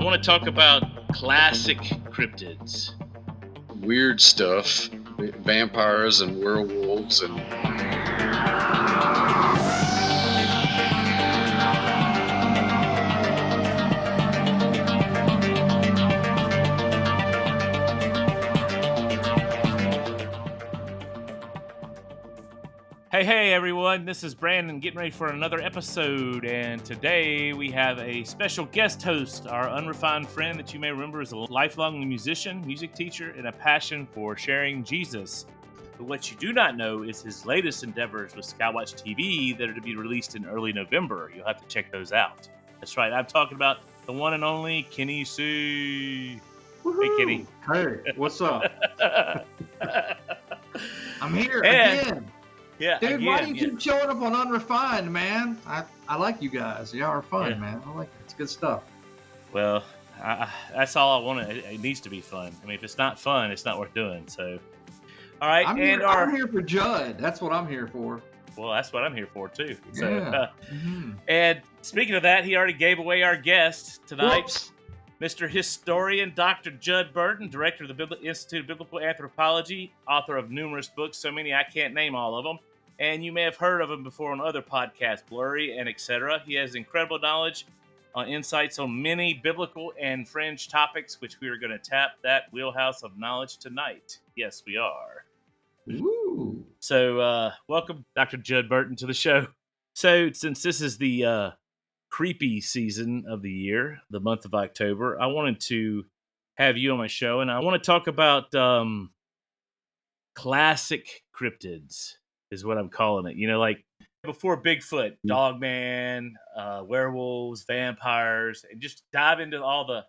want to talk about classic cryptids. Weird stuff, vampires and werewolves and... Hey everyone, this is Brandon getting ready for another episode, and today we have a special guest host, our unrefined friend that you may remember is a lifelong musician, music teacher, and a passion for sharing Jesus. But what you do not know is his latest endeavors with Skywatch TV that are to be released in early November. You'll have to check those out. That's right, I'm talking about the one and only Kenny C. Woo-hoo. Hey Kenny. Hey, what's up? I'm here And- again. Yeah, Dude, again, why do you yeah. keep showing up on Unrefined, man? I like you guys. Y'all are fun, Yeah. man. I like it. It's good stuff. Well, that's all I want. It needs to be fun. I mean, if it's not fun, it's not worth doing. So, all right, I'm here for Judd. That's what I'm here for. Well, that's what I'm here for too. So, Yeah. And speaking of that, he already gave away our guest tonight, Whoops. Mr. Historian Dr. Judd Burton, director of the Institute of Biblical Anthropology, author of numerous books, so many I can't name all of them. And you may have heard of him before on other podcasts, Blurry and etc. He has incredible knowledge, insights on many biblical and fringe topics, which we are going to tap that wheelhouse of knowledge tonight. Yes, we are. Ooh. So, welcome, Dr. Judd Burton, to the show. So, since this is the creepy season of the year, the month of October, I wanted to have you on my show, and I want to talk about classic cryptids, is what I'm calling it. You know, like before Bigfoot, Dogman, werewolves, vampires, and just dive into all the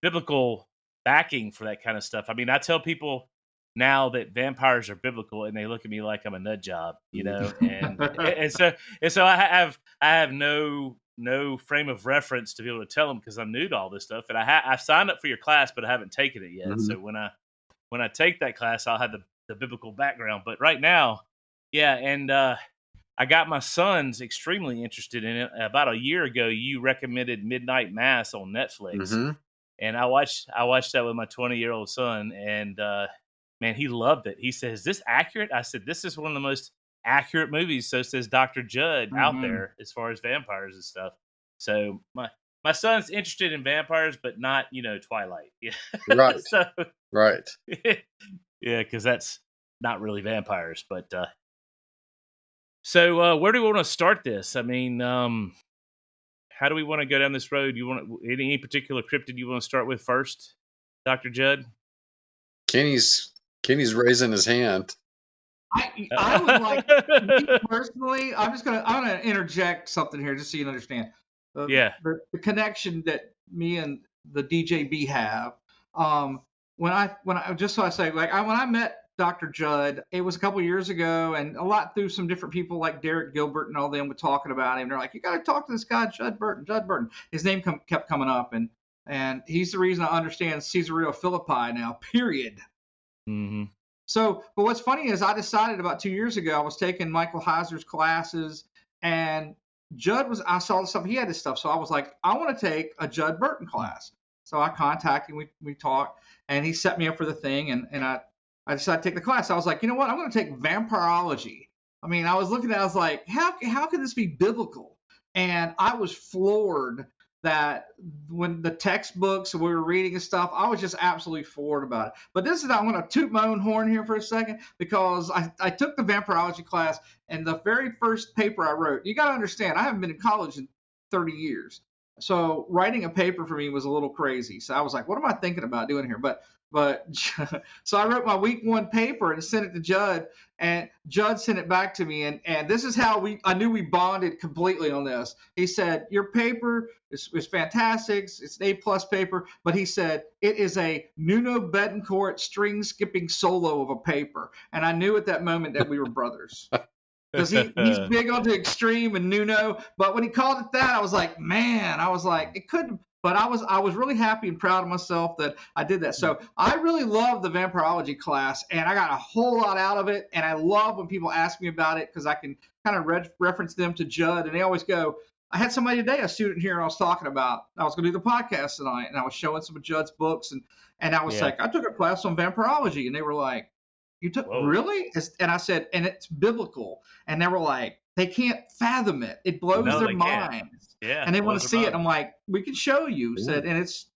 biblical backing for that kind of stuff. I mean, I tell people now that vampires are biblical, and they look at me like I'm a nut job, you know, and so I have no frame of reference to be able to tell them because I'm new to all this stuff, and I signed up for your class, but I haven't taken it yet. Mhm. So when I take that class, I'll have the biblical background. But right now, yeah, and I got my sons extremely interested in it. About a year ago, you recommended Midnight Mass on Netflix, Mhm. and I watched that with my 20-year-old son, and man, he loved it. He says, "Is this accurate?" I said, "This is one of the most accurate movies." So says Dr. Judd out Mhm. there as far as vampires and stuff. So my son's interested in vampires, but not Twilight. Yeah, Right, so right. yeah, because that's not really vampires. But so where do we want to start this? I mean, how do we want to go down this road? You want any particular cryptid you want to start with first, Dr. Judd? Kenny's raising his hand. I would like, me personally, I'm gonna interject something here just so you understand. Yeah. The connection that me and the DJB have. When I just so I say, like, when I met Dr. Judd, it was a couple years ago, and a lot through some different people like Derek Gilbert and all them were talking about him. They're like, you got to talk to this guy, Judd Burton. His name kept coming up, and he's the reason I understand Caesarea Philippi now, period. Mm-hmm. So, but what's funny is I decided about 2 years ago, I was taking Michael Heiser's classes, and I saw the stuff, he had this stuff. So I was like, I want to take a Judd Burton class. So I contacted him, we talked, and he set me up for the thing, and I decided to take the class. I was like, you know what? I'm going to take vampireology. I mean, I was looking at it, I was like, how could this be biblical? And I was floored that when the textbooks we were reading and stuff, I was just absolutely floored about it. But I'm going to toot my own horn here for a second, because I took the vampireology class, and the very first paper I wrote, you got to understand, I haven't been in college in 30 years. So writing a paper for me was a little crazy. So I was like, what am I thinking about doing here? But so I wrote my week 1 paper and sent it to Judd, and Judd sent it back to me. And this is how I knew we bonded completely on this. He said, your paper is fantastic. It's an A+ paper, but he said, it is a Nuno Betancourt string skipping solo of a paper. And I knew at that moment that we were brothers. Because he's big on the extreme and Nuno. But when he called it that, I was like, man, it couldn't. But I was really happy and proud of myself that I did that. So I really love the vampireology class, and I got a whole lot out of it. And I love when people ask me about it, because I can kind of reference them to Judd, and they always go, I had somebody today, a student here, and I was talking about, I was going to do the podcast tonight, and I was showing some of Judd's books, and I was like, I took a class on vampireology, and they were like, you took, really? And I said, and it's biblical. And they were like, they can't fathom it. It blows their minds. Yeah. And they want to see it. I'm like, we can show you. Said, and it's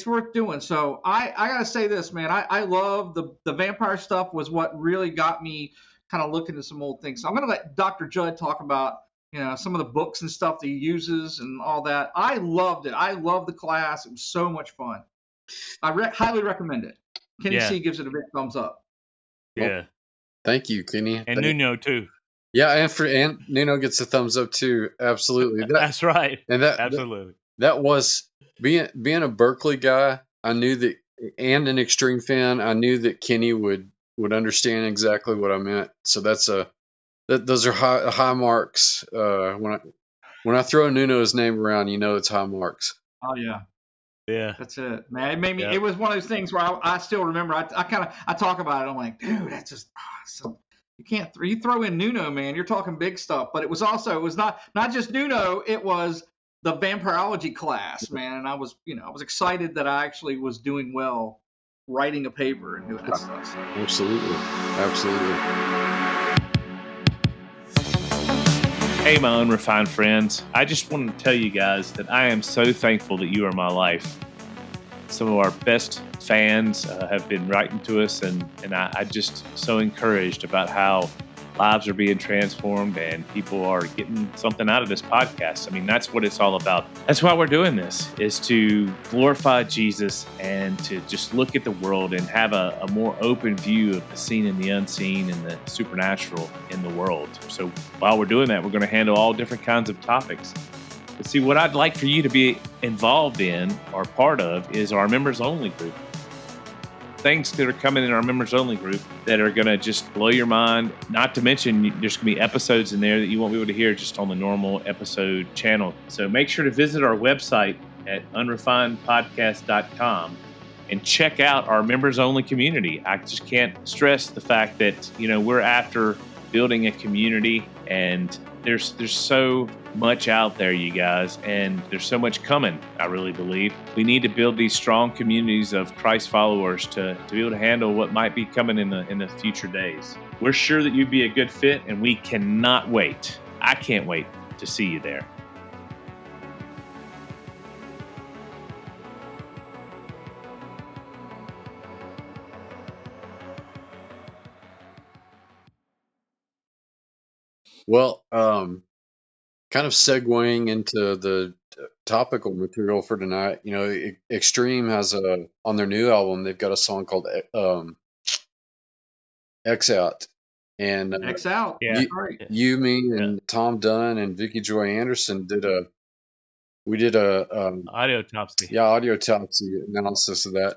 worth doing. So I got to say this, man. I love the vampire stuff was what really got me kind of looking at some old things. So I'm going to let Dr. Judd talk about, some of the books and stuff that he uses and all that. I loved it. I loved the class. It was so much fun. I highly recommend it. Kenny C gives it a big thumbs up. Yeah. Well, thank you, Kenny. And Nuno too. Yeah, and Nuno gets a thumbs up too. Absolutely. That's right. And absolutely. That was being a Berkeley guy. I knew that, and an extreme fan. I knew that Kenny would understand exactly what I meant. So those are high marks. When I throw Nuno's name around, it's high marks. Oh yeah. Yeah, that's it, man. It made me. It was one of those things where I still remember. I talk about it. I'm like, dude, that's just so you can't. You throw in Nuno, man. You're talking big stuff. But it was not just Nuno. It was the vampireology class, man. And I was excited that I actually was doing well writing a paper and doing that stuff. So. Absolutely. Hey, my unrefined friends. I just want to tell you guys that I am so thankful that you are my life. Some of our best fans have been writing to us, and I just so encouraged about how lives are being transformed and people are getting something out of this podcast. I mean, that's what it's all about. That's why we're doing this, is to glorify Jesus and to just look at the world and have a more open view of the seen and the unseen and the supernatural in the world. So while we're doing that, we're going to handle all different kinds of topics. But see, what I'd like for you to be involved in or part of is our members only group. Things that are coming in our members only group that are going to just blow your mind. Not to mention, there's going to be episodes in there that you won't be able to hear just on the normal episode channel. So make sure to visit our website at unrefinedpodcast.com and check out our members only community. I just can't stress the fact that, we're after building a community, and there's so much out there, you guys, and there's so much coming. I really believe we need to build these strong communities of Christ followers to be able to handle what might be coming in the future days. We're sure that you'd be a good fit, and we cannot wait. I can't wait to see you there. Well, kind of segueing into the topical material for tonight, Extreme has on their new album, they've got a song called X Out. And X Out. Yeah. You, me, and Tom Dunn and Vicky Joy Anderson did a audiotopsy. Yeah, audiotopsy analysis of that.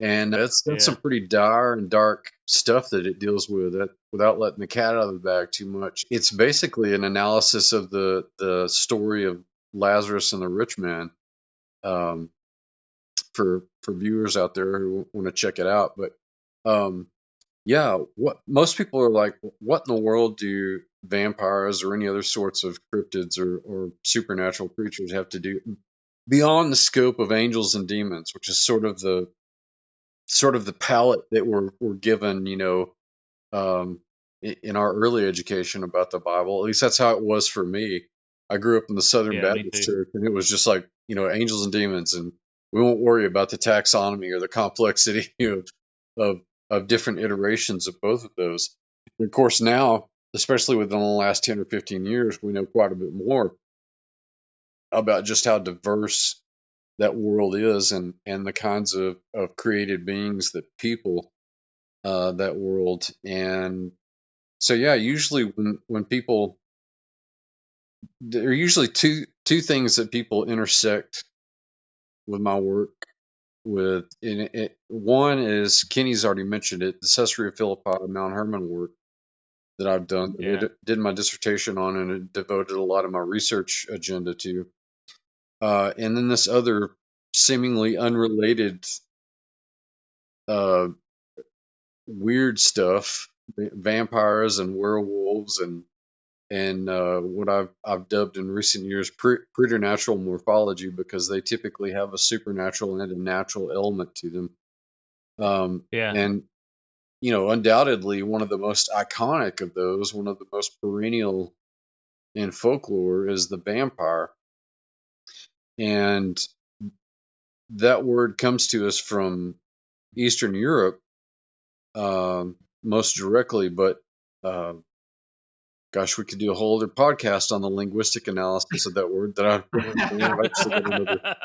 And that's some pretty dire and dark stuff that it deals with, without letting the cat out of the bag too much. It's basically an analysis of the story of Lazarus and the rich man, for viewers out there who want to check it out. But what most people are like, what in the world do vampires or any other sorts of cryptids or supernatural creatures have to do beyond the scope of angels and demons, which is sort of the palette that we're given, in our early education about the Bible. At least that's how it was for me. I grew up in the Southern Baptist Church, and it was just like, angels and demons, and we won't worry about the taxonomy or the complexity of different iterations of both of those. And of course, now, especially within the last 10 or 15 years, we know quite a bit more about just how diverse that world is, and the kinds of created beings that people that world. And so usually when people, there are usually two things that people intersect with my work with. One is, Kenny's already mentioned it, the Caesarea Philippi, Mount Hermon work that I've done. I did my dissertation on, and it devoted a lot of my research agenda to. And then this other seemingly unrelated weird stuff, vampires and werewolves and and what I've dubbed in recent years preternatural morphology, because they typically have a supernatural and a natural element to them. Yeah. And undoubtedly one of the most iconic of those, one of the most perennial in folklore, is the vampire. And that word comes to us from Eastern Europe most directly, but gosh, we could do a whole other podcast on the linguistic analysis of that word. I've actually got another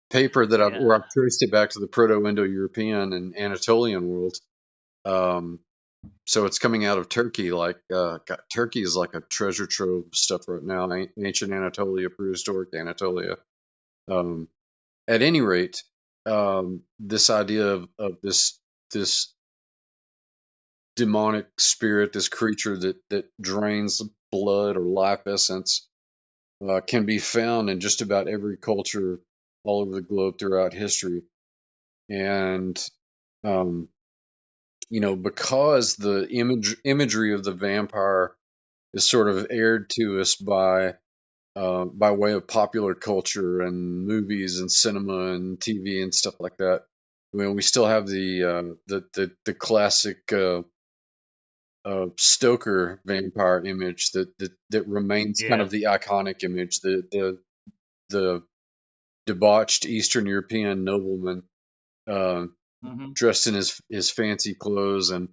paper where I've traced it back to the Proto-Indo-European and Anatolian world. So it's coming out of Turkey. Turkey is like a treasure trove of stuff right now. Ancient Anatolia, prehistoric Anatolia. At any rate, this idea of this demonic spirit, this creature that drains blood or life essence, can be found in just about every culture all over the globe throughout history. And because the imagery of the vampire is sort of aired to us by way of popular culture and movies and cinema and TV and stuff like that, we still have the classic Stoker vampire image that remains kind of the iconic image, the debauched Eastern European nobleman dressed in his fancy clothes, and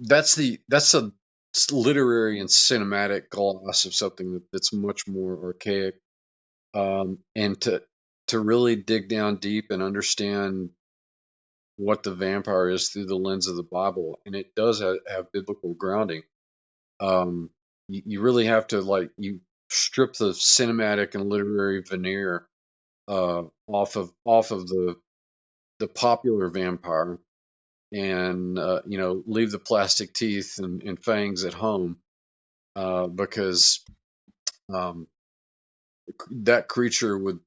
that's a literary and cinematic gloss of something that's much more archaic. And to really dig down deep and understand what the vampire is through the lens of the Bible, and it does have biblical grounding. You really have to you strip the cinematic and literary veneer off of the popular vampire, and leave the plastic teeth and fangs at home, because that creature with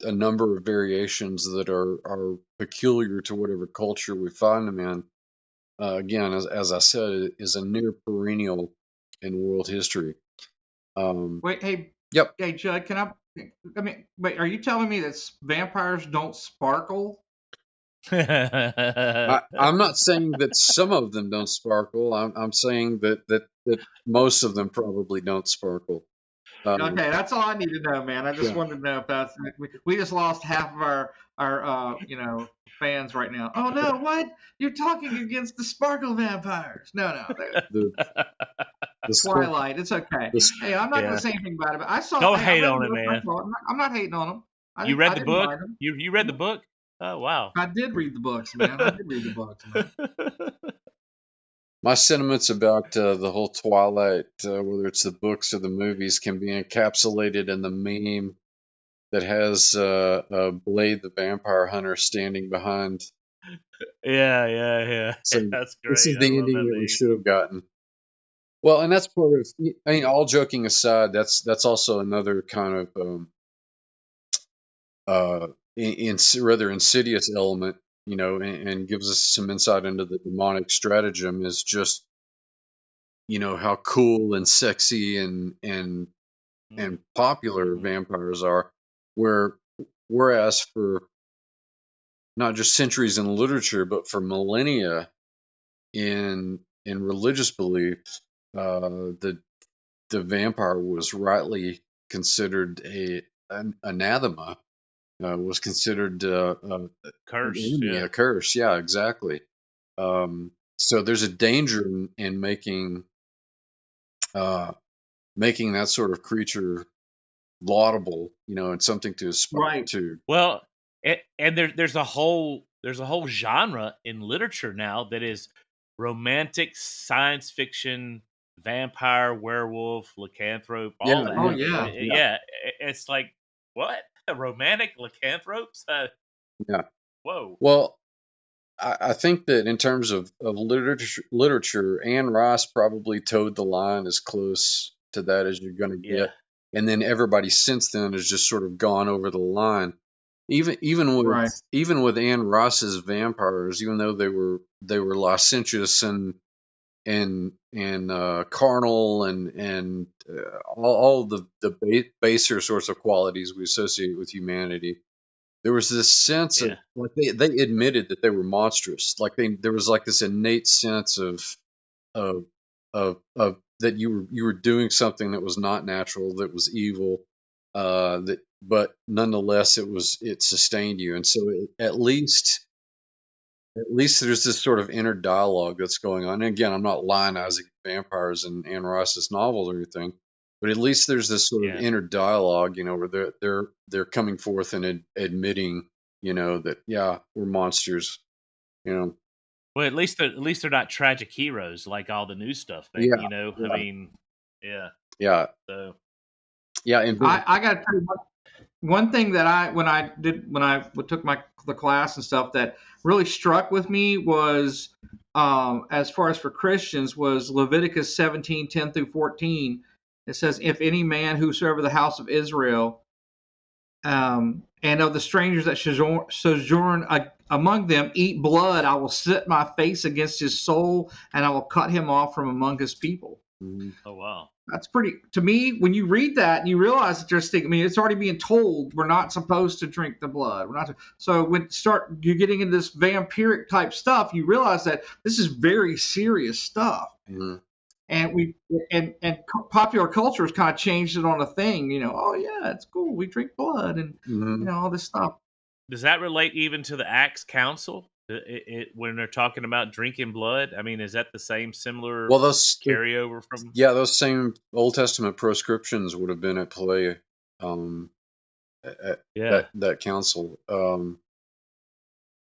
a number of variations that are peculiar to whatever culture we find them in, again, as I said, is a near perennial in world history. Wait, hey, yep. Hey, Judd, wait, are you telling me that vampires don't sparkle? I'm not saying that some of them don't sparkle. I'm saying that most of them probably don't sparkle. Okay, that's all I need to know, man. I just wanted to know if that's we just lost half of our fans right now. Oh no, what? You're talking against the sparkle vampires? No. The Twilight. It's okay. Hey, I'm not going to say anything about it. But I saw. Don't hate on it, man. I'm not hating on them. You read the book? You read the book? Oh wow! I did read the books, man. I did read the books, man. My sentiments about the whole Twilight, whether it's the books or the movies, can be encapsulated in the meme that has Blade the Vampire Hunter standing behind. Yeah. So that's great. This is the ending that we should have gotten. Well, and that's part of. I mean, all joking aside, that's also another kind of rather insidious element, and gives us some insight into the demonic stratagem, is just, how cool and sexy and popular vampires are, whereas for not just centuries in literature, but for millennia in religious beliefs, the vampire was rightly considered an anathema. Was considered a curse. A curse. Yeah, exactly. So there's a danger in making that sort of creature laudable, and something to aspire to. Well, and there's a whole genre in literature now that is romantic science fiction, vampire, werewolf, lycanthrope, all that. Oh yeah. Yeah. It's like, what? Romantic lycanthropes? Yeah. Whoa. Well, I think that in terms of literature, Anne Rice probably towed the line as close to that as you're going to get, and then everybody since then has just sort of gone over the line. Even with Anne Rice's vampires, even though they were licentious and carnal and all the baser sorts of qualities we associate with humanity. There was this sense of like they admitted that they were monstrous. Like there was like this innate sense of of that you were doing something that was not natural, that was evil, but nonetheless it sustained you. And so at least there's this sort of inner dialogue that's going on. And again, I'm not lionizing vampires in Anne Rice's novels or anything, but at least there's this sort of inner dialogue, where they're coming forth and admitting, that we're monsters, Well, at least they're not tragic heroes like all the new stuff. I mean, yeah. So and I got to tell you one thing that when I took the class and stuff that really struck with me was, as far as for Christians, was Leviticus 17:10 through 14. It says, "If any man whosoever the house of Israel, and of the strangers that sojourn among them eat blood, I will set my face against his soul, and I will cut him off from among his people." Oh wow. That's pretty, to me, when you read that and you realize that there's it's already being told we're not supposed to drink the blood. So when you're getting into this vampiric type stuff, you realize that this is very serious stuff. Mm-hmm. And popular culture has kind of changed it on a thing, oh yeah, it's cool, we drink blood and all this stuff. Does that relate even to the Acts Council? When they're talking about drinking blood, I mean, is that the same similar carryover from? Yeah, those same Old Testament proscriptions would have been at play at that council.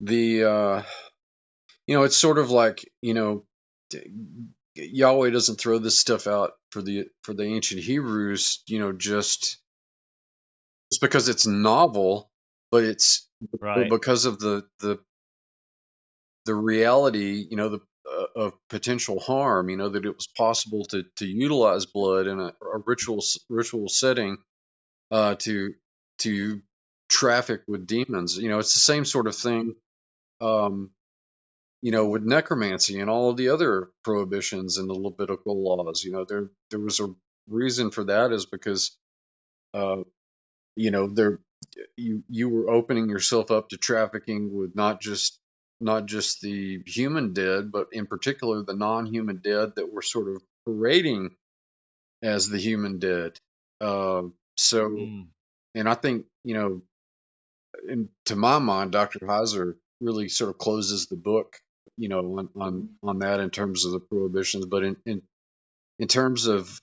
It's sort of like, Yahweh doesn't throw this stuff out for the ancient Hebrews, just because it's novel, but it's because of the reality, of potential harm, that it was possible to utilize blood in a ritual setting, to traffic with demons. It's the same sort of thing, with necromancy and all of the other prohibitions in the Levitical laws. There was a reason for that, is because, you were opening yourself up to trafficking with not just the human dead, but in particular the non-human dead that were sort of parading as the human dead. And I think, to my mind, Dr. Heiser really sort of closes the book, on that in terms of the prohibitions, but in terms of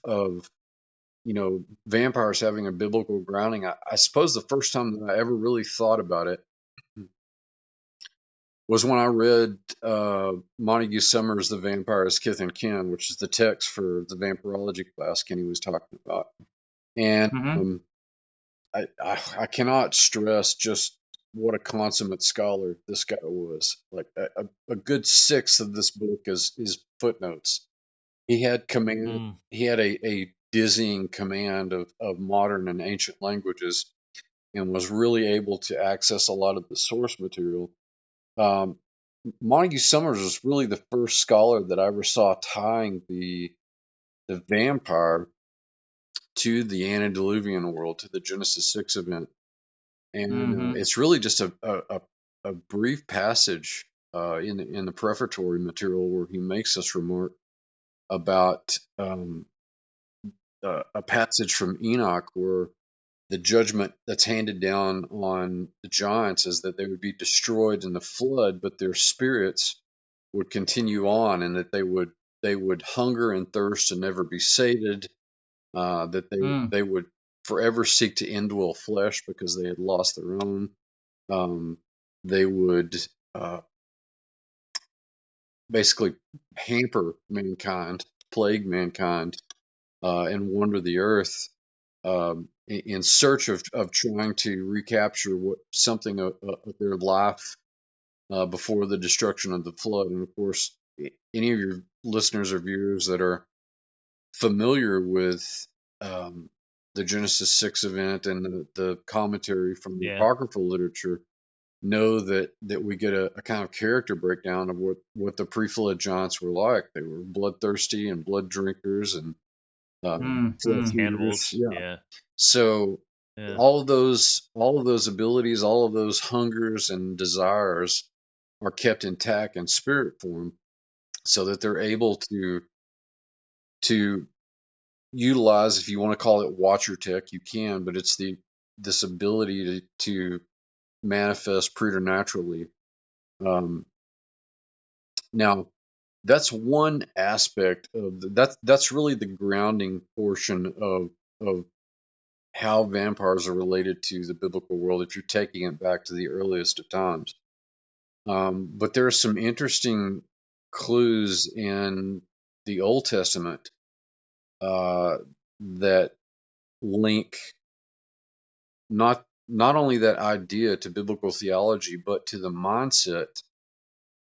vampires having a biblical grounding, I suppose the first time that I ever really thought about it was when I read Montague Summers' The Vampire is Kith and Kin, which is the text for the vampireology class Kenny was talking about. And I cannot stress just what a consummate scholar this guy was. Like a good sixth of this book is footnotes. He had command. He had a dizzying command of modern and ancient languages, and was really able to access a lot of the source material. Montague Summers was really the first scholar that I ever saw tying the vampire to the Antediluvian world, to the Genesis 6 event. And it's really just a brief passage in the prefatory material where he makes this remark about a passage from Enoch where the judgment that's handed down on the giants is that they would be destroyed in the flood, but their spirits would continue on, and that they would hunger and thirst and never be sated, that they would forever seek to indwell flesh because they had lost their own. They would basically hamper mankind, plague mankind, and wander the earth in search of trying to recapture something of their life before the destruction of the flood. And of course, any of your listeners or viewers that are familiar with the Genesis 6 event and the commentary from the apocryphal literature know that we get a kind of character breakdown of what the pre-flood giants were like. They were bloodthirsty and blood drinkers and flesh eaters. Cannibals. Yeah. Yeah. So Yeah. all of those abilities, all of those hungers and desires are kept intact in spirit form, so that they're able to utilize, if you want to call it watcher tech, you can, but it's this ability to manifest preternaturally. Now, that's one aspect of that's really the grounding portion of how vampires are related to the biblical world, if you're taking it back to the earliest of times. But there are some interesting clues in the Old Testament that link not only that idea to biblical theology, but to the mindset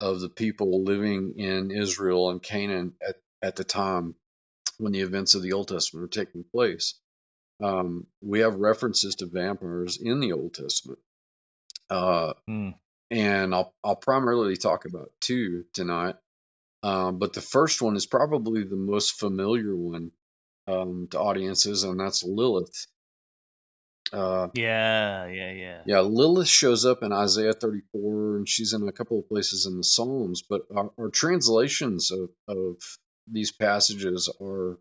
of the people living in Israel and Canaan at the time when the events of the Old Testament are taking place. We have references to vampires in the Old Testament, and I'll primarily talk about two tonight. But the first one is probably the most familiar one to audiences, and that's Lilith. Yeah. Lilith shows up in Isaiah 34, and she's in a couple of places in the Psalms, but our translations of these passages are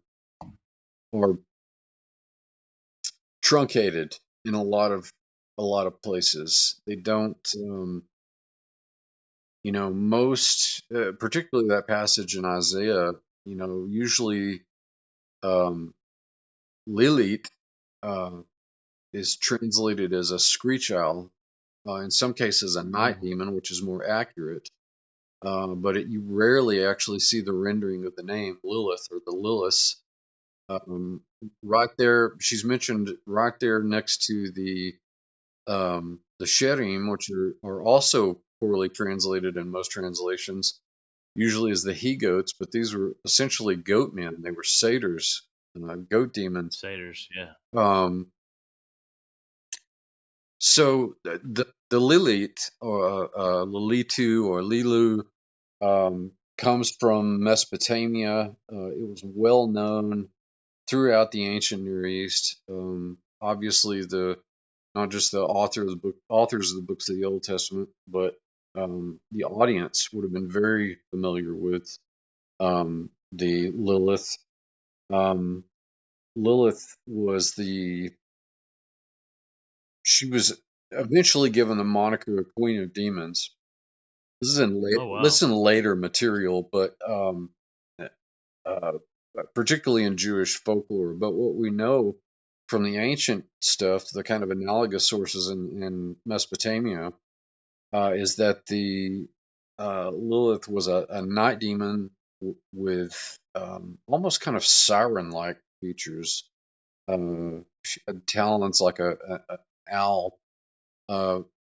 truncated in a lot of places. They don't, most, particularly that passage in Isaiah, usually Lilith is translated as a screech owl, in some cases a night demon, which is more accurate. But you rarely actually see the rendering of the name Lilith or the Lilith. Right there, she's mentioned right there next to the Sherim, which are also poorly translated in most translations, usually as the he-goats, but these were essentially goat men. They were satyrs, goat demons. Satyrs, yeah. So the Lilith, or Lilitu, or Lilu, comes from Mesopotamia. It was well known throughout the ancient Near East. Obviously, not just the authors of the books of the Old Testament, but the audience would have been very familiar with the Lilith. Lilith she was eventually given the moniker of Queen of Demons. This is in later material, but particularly in Jewish folklore. But what we know from the ancient stuff, the kind of analogous sources in Mesopotamia, is that the Lilith was a night demon with almost kind of siren-like features. She had talons like an owl,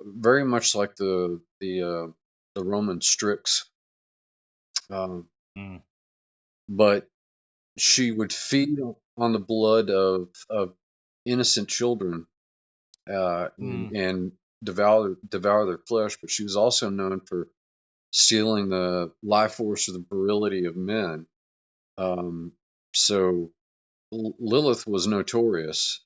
very much like the Roman Strix. But she would feed on the blood of innocent children and devour their flesh. But she was also known for stealing the life force or the virility of men. So Lilith was notorious.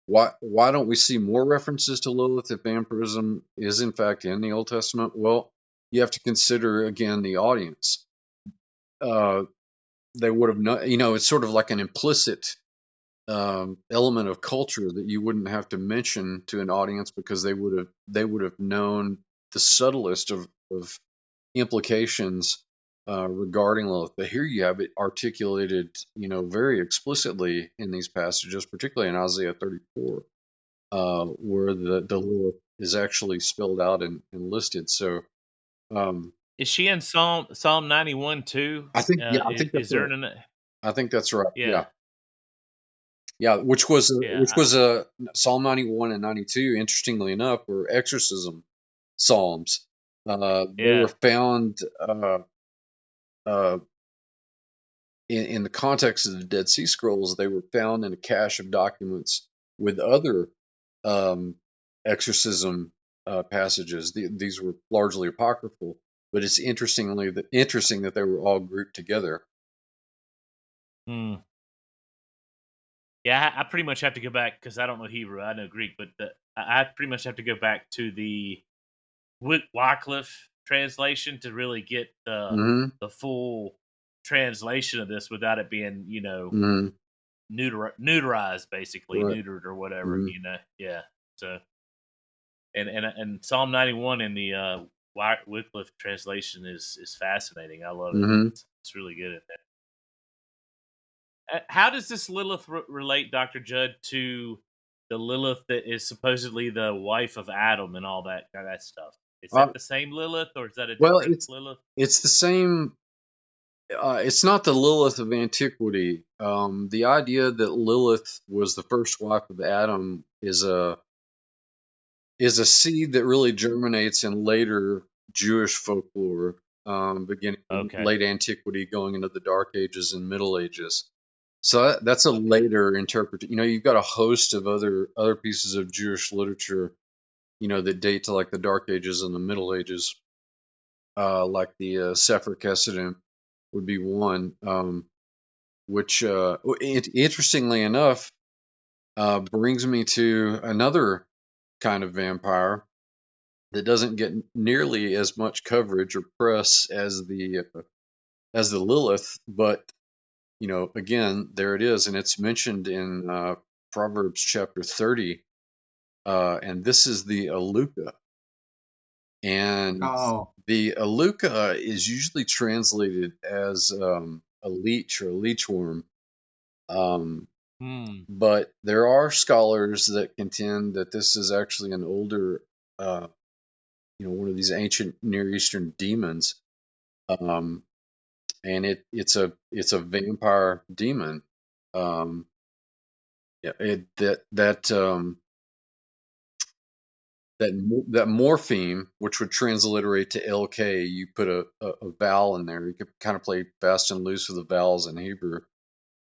Why don't we see more references to Lilith if vampirism is in fact in the Old Testament? Well, you have to consider again the audience. They would have known, it's sort of like an implicit element of culture that you wouldn't have to mention to an audience, because they would have known the subtlest of implications regarding Lilith. But here you have it articulated, very explicitly in these passages, particularly in Isaiah 34, where the Lilith is actually spelled out and listed. So, is she in Psalm 91 too? I think that's right. I think that's right. Yeah, which was Psalm 91 and 92. Interestingly enough, were exorcism psalms. They were found in the context of the Dead Sea Scrolls. They were found in a cache of documents with other exorcism passages. These were largely apocryphal, but it's interesting that they were all grouped together. Hmm. Yeah, I pretty much have to go back because I don't know Hebrew. I know Greek, but I pretty much have to go back to the Wycliffe translation to really get Mm-hmm. the full translation of this without it being, Mm-hmm. neuterized, basically Right. neutered or whatever. Mm-hmm. Yeah. So, and Psalm 91 in the Wycliffe translation is fascinating. I love it. Mm-hmm. It's really good at that. How does this Lilith relate, Dr. Judd, to the Lilith that is supposedly the wife of Adam and all that stuff? Is that the same Lilith, or is that a Well, different Lilith? it's the same. It's not the Lilith of antiquity. The idea that Lilith was the first wife of Adam is a seed that really germinates in later Jewish folklore, beginning in Okay. late antiquity, going into the Dark Ages and Middle Ages. So that's a Okay. later interpretation. You've got a host of other pieces of Jewish literature, that date to like the Dark Ages and the Middle Ages, like the Sefer Kesedim would be one, which interestingly enough brings me to another kind of vampire that doesn't get nearly as much coverage or press as the Lilith, but again, there it is, and it's mentioned in Proverbs chapter 30, and this is the Alukah. And the Alukah is usually translated as a leech or a leechworm. But there are scholars that contend that this is actually an older, one of these ancient Near Eastern demons, and it's a vampire demon. That morpheme, which would transliterate to LK, you put a vowel in there. You could kind of play fast and loose with the vowels in Hebrew.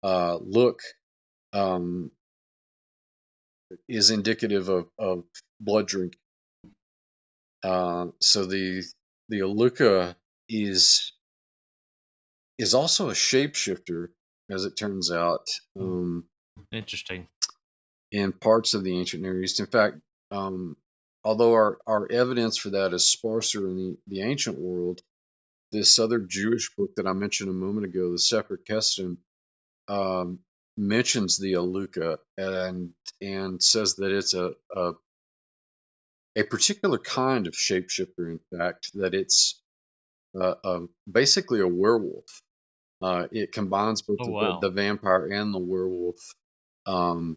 Look is indicative of blood drinking. So the Alukah is also a shapeshifter, as it turns out. Interesting. In parts of the ancient Near East. In fact, although our evidence for that is sparser in the ancient world, this other Jewish book that I mentioned a moment ago, the Sefer Kesedim, mentions the Alukah and says that it's a particular kind of shapeshifter. In fact, that it's basically a werewolf. It combines both the vampire and the werewolf, and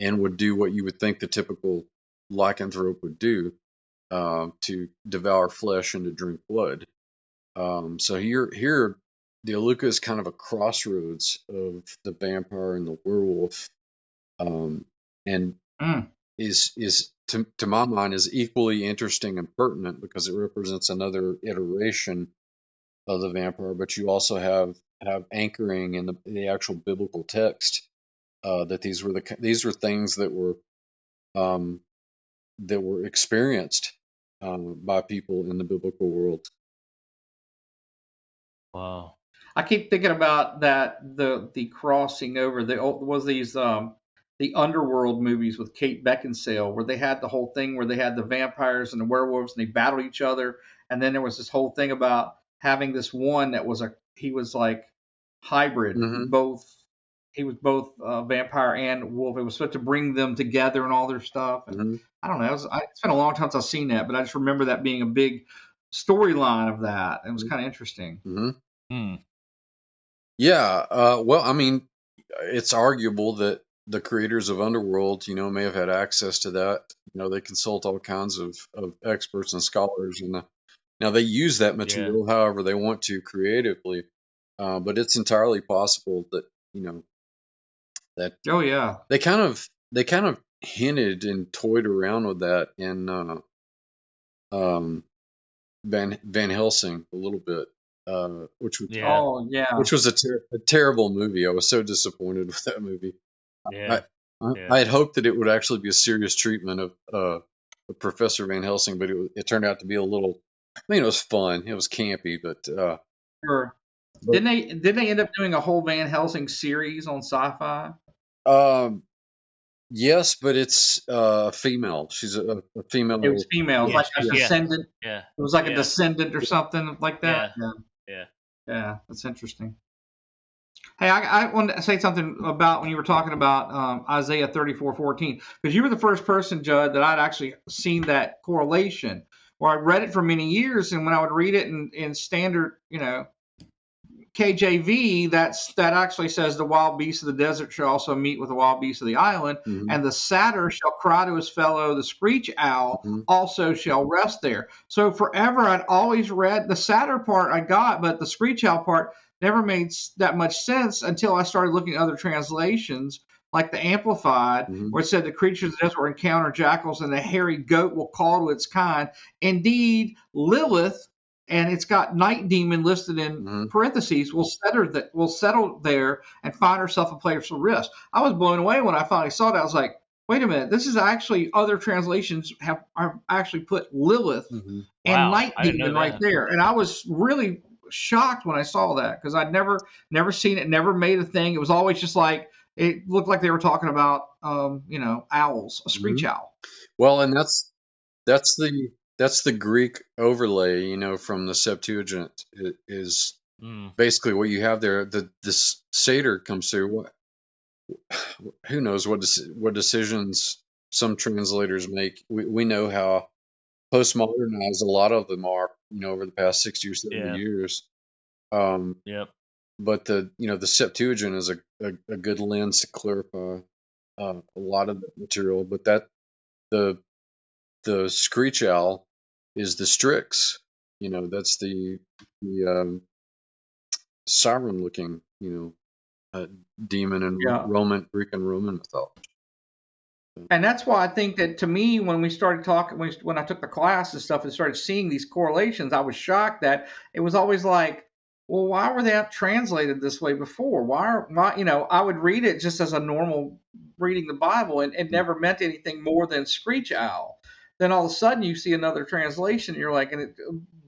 would do what you would think the typical lycanthrope would do, to devour flesh and to drink blood. So here, the Alukah is kind of a crossroads of the vampire and the werewolf, and is to my mind is equally interesting and pertinent because it represents another iteration of the vampire. But you also have anchoring in the actual biblical text, that these were things that were experienced by people in the biblical world. Wow. I keep thinking about that the crossing over. The underworld movies with Kate Beckinsale, where they had the whole thing where they had the vampires and the werewolves and they battled each other, and then there was this whole thing about having this one that was he was like hybrid. Mm-hmm. He was both vampire and wolf. It was supposed to bring them together and all their stuff. And Mm-hmm. I don't know. It's been a long time since I've seen that, but I just remember that being a big storyline of that. It was kind of interesting. Mm-hmm. Yeah. Well, I mean, it's arguable that the creators of Underworld, may have had access to that. They consult all kinds of experts and scholars, and now they use that material however they want to creatively. But it's entirely possible that that they kind of hinted and toyed around with that in Van Helsing a little bit, which was a terrible movie. I was so disappointed with that movie. I had hoped that it would actually be a serious treatment of Professor Van Helsing, but it turned out to be a little. I mean, it was fun. It was campy, but Sure. Didn't they end up doing a whole Van Helsing series on Sci-Fi? Yes, but it's female. She's a female. It was female, Yeah, like a yeah. descendant. Yeah. It was like a Yeah. descendant or something like that. Yeah. Yeah, that's interesting. Hey, I wanted to say something about when you were talking about Isaiah 34:14, because you were the first person, Judd, that I'd actually seen that correlation. Where I read it for many years, and when I would read it in standard, KJV, that actually says the wild beasts of the desert shall also meet with the wild beasts of the island, and the satyr shall cry to his fellow, the screech owl also shall rest there. So forever I'd always read the satyr part I got, but the screech owl part never made that much sense until I started looking at other translations, like the Amplified, where it said the creatures of the desert will encounter jackals, and the hairy goat will call to its kind. Indeed, Lilith, and it's got night demon listed in parentheses, will settle there and find herself a place of rest. I was blown away when I finally saw that. I was like, wait a minute, this is actually, other translations have actually put Lilith and night demon right there. And I was really shocked when I saw that, because I'd never seen it, never made a thing. It was always just like, it looked like they were talking about owls, a screech owl. Well, and that's the Greek overlay, from the Septuagint. It is basically what you have there. This satyr comes through. Who knows what decisions some translators make? We know how postmodernized a lot of them are, over the past 60 or 70 years. But the Septuagint is a good lens to clarify a lot of the material. But that the screech owl is the Strix. That's the siren looking, demon in Greek and Roman mythology. And that's why I think that, to me, when we started talking, when I took the class and stuff and started seeing these correlations, I was shocked that it was always like, well, why were they translated this way before? Why, I would read it just as a normal reading the Bible, and it never meant anything more than screech owl. Then all of a sudden you see another translation, and you're like, and it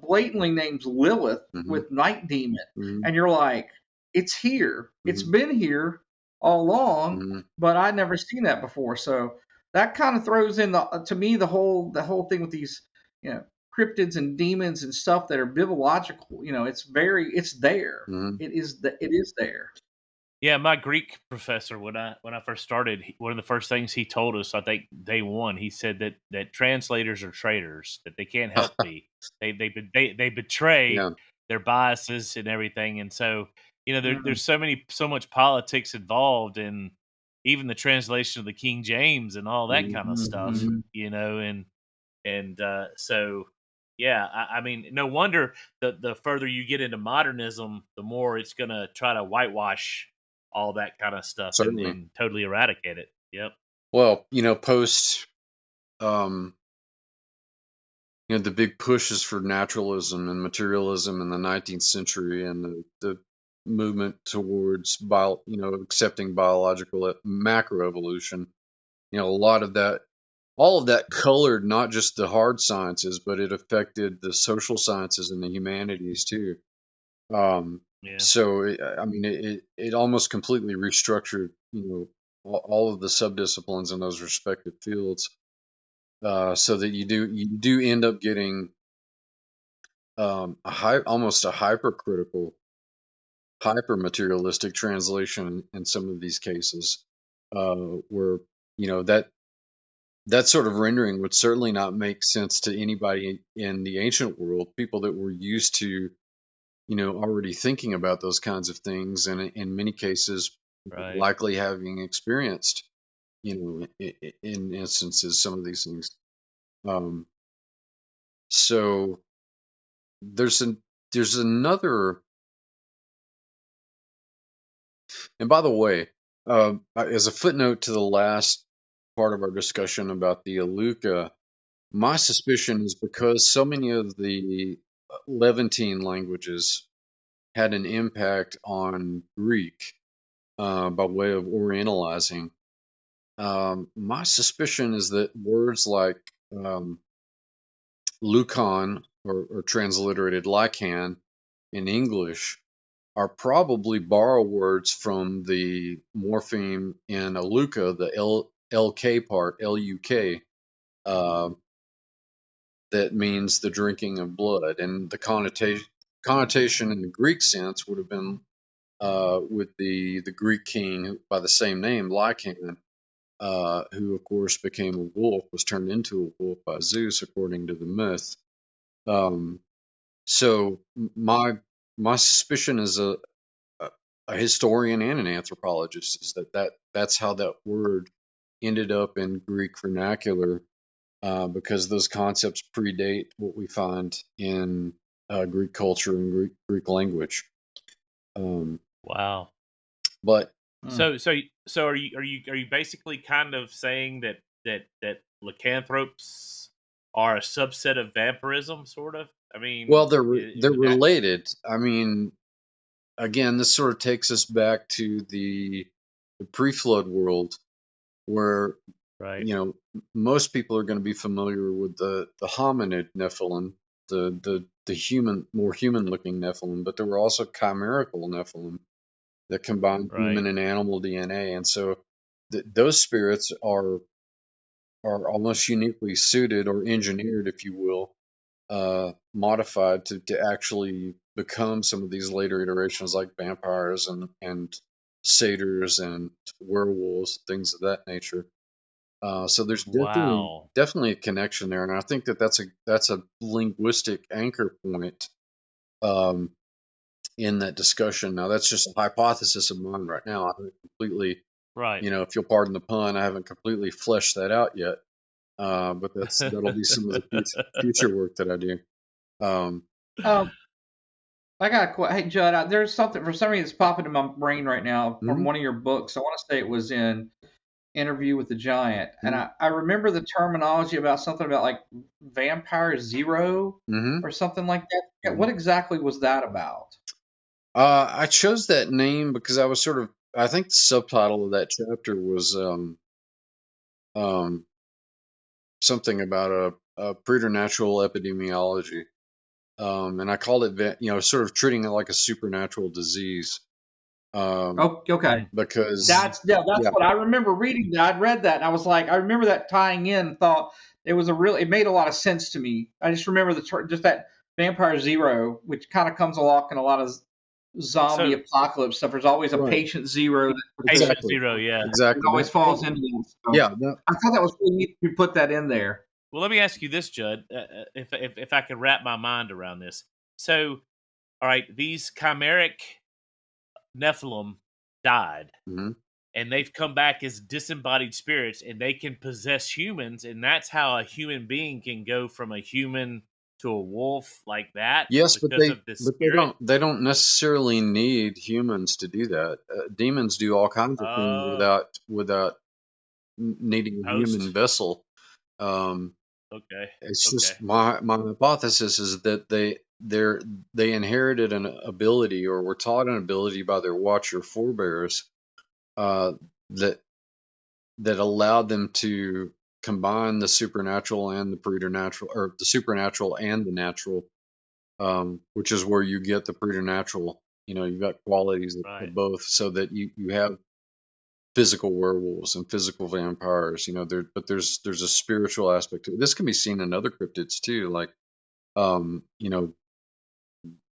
blatantly names Lilith with night demon. And you're like, it's here. It's been here all along, but I'd never seen that before. So that kind of throws in to me the whole thing with these, cryptids and demons and stuff that are bibliological. It's there. It is there. Yeah, my Greek professor, when I first started, one of the first things he told us, I think day one, he said that translators are traitors, that they can't help be. They betray their biases and everything, and so there's so much politics involved in even the translation of the King James and all that kind of stuff, so. Yeah, I mean, no wonder the further you get into modernism, the more it's going to try to whitewash all that kind of stuff and totally eradicate it. Yep. Well, post, the big pushes for naturalism and materialism in the 19th century, and the movement towards accepting biological macroevolution. All of that colored not just the hard sciences, but it affected the social sciences and the humanities too. So, it almost completely restructured, all of the subdisciplines in those respective fields, so that you do end up getting almost a hypercritical, hyper-materialistic translation in some of these cases, where that sort of rendering would certainly not make sense to anybody in the ancient world, people that were used to, already thinking about those kinds of things, and in many cases, likely having experienced, in instances, some of these things. So there's another, and by the way, as a footnote to the last part of our discussion about the Alukah, my suspicion is because so many of the Levantine languages had an impact on Greek by way of Orientalizing. My suspicion is that words like Lucan, or transliterated Lycan in English, are probably borrowed words from the morpheme in Alukah, the LK part, LUK, that means the drinking of blood. And the connotation in the Greek sense would have been with the Greek king by the same name, Lycan, who of course became a wolf, was turned into a wolf by Zeus, according to the myth. So my suspicion as a historian and an anthropologist is that's how that word ended up in Greek vernacular, because those concepts predate what we find in Greek culture and Greek language. Wow. But so are you basically kind of saying that lycanthropes are a subset of vampirism, sort of? I mean, well, they're related. I mean, again, this sort of takes us back to the pre-flood world, where most people are going to be familiar with the hominid Nephilim, the human, more human-looking Nephilim, but there were also chimerical Nephilim that combined human and animal DNA, and so those spirits are almost uniquely suited or engineered, if you will, modified to actually become some of these later iterations like vampires and satyrs and werewolves, things of that nature. So there's definitely a connection there, and I think that's a linguistic anchor point in that discussion. Now, that's just a hypothesis of mine right now. I haven't completely, if you'll pardon the pun, I haven't completely fleshed that out yet. But that'll be some of the future work that I do. I got a question. Hey, Judd, there's something for some reason that's popping in my brain right now from one of your books. I want to say it was in Interview with the Giant, and I remember the terminology about something about like Vampire Zero or something like that. What exactly was that about? I chose that name because I was I think the subtitle of that chapter was something about a preternatural epidemiology, and I called it, sort of treating it like a supernatural disease. Okay. Because that's what I remember reading. I'd read that, and I was like, I remember that tying in. And thought it made a lot of sense to me. I just remember just that Vampire Zero, which kind of comes along in a lot of zombie apocalypse stuff. There's always a patient zero. Patient zero, yeah, exactly. It always falls into that. So I thought that was really neat to put that in there. Well, let me ask you this, Judd, if I could wrap my mind around this. So, all right, these chimeric Nephilim died, and they've come back as disembodied spirits, and they can possess humans, and that's how a human being can go from a human to a wolf like that. Yes, but they don't necessarily need humans to do that. Demons do all kinds of things without needing a human vessel. It's just my hypothesis is that they inherited an ability, or were taught an ability by their watcher forebears, that allowed them to combine the supernatural and the preternatural, or the supernatural and the natural, which is where you get the preternatural. You've got qualities of both, so that you have physical werewolves and physical vampires, but there's a spiritual aspect to it. This can be seen in other cryptids too, like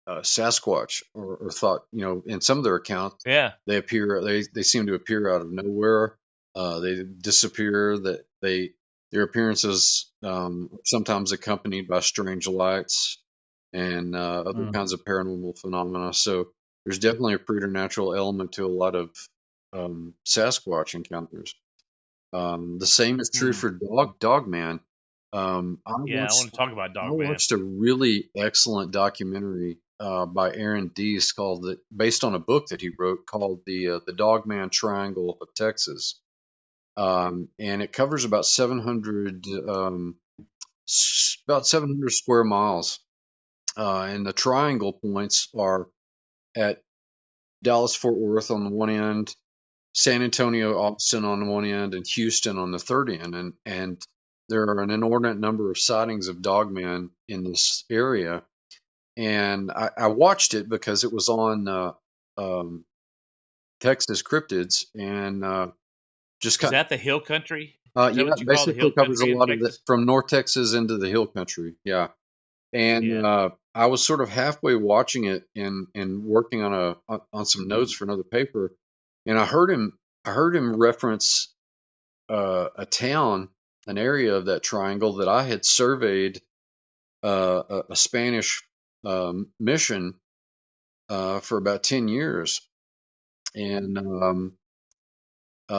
Sasquatch, or thought, in some of their accounts, they seem to appear out of nowhere. They disappear. Their appearances sometimes accompanied by strange lights and other kinds of paranormal phenomena. So there's definitely a preternatural element to a lot of Sasquatch encounters. The same is true for Dogman. I want to talk about Dogman. I watched a really excellent documentary by Aaron Deese based on a book that he wrote called the Dogman Triangle of Texas, and it covers about 700 square miles, and the triangle points are at Dallas Fort Worth on the one end, San Antonio Austin on the one end, and Houston on the third end, and there are an inordinate number of sightings of Dogman in this area, and I watched it because it was on Texas Cryptids, and just Is kind that the hill country? of, Is that yeah, what you call the basically hill covers a country in lot of it Texas? from North Texas into the hill country. Yeah. And Yeah. I was sort of halfway watching it and working on some notes for another paper, and I heard him reference a town, an area of that triangle that I had surveyed, a Spanish mission for about 10 years, and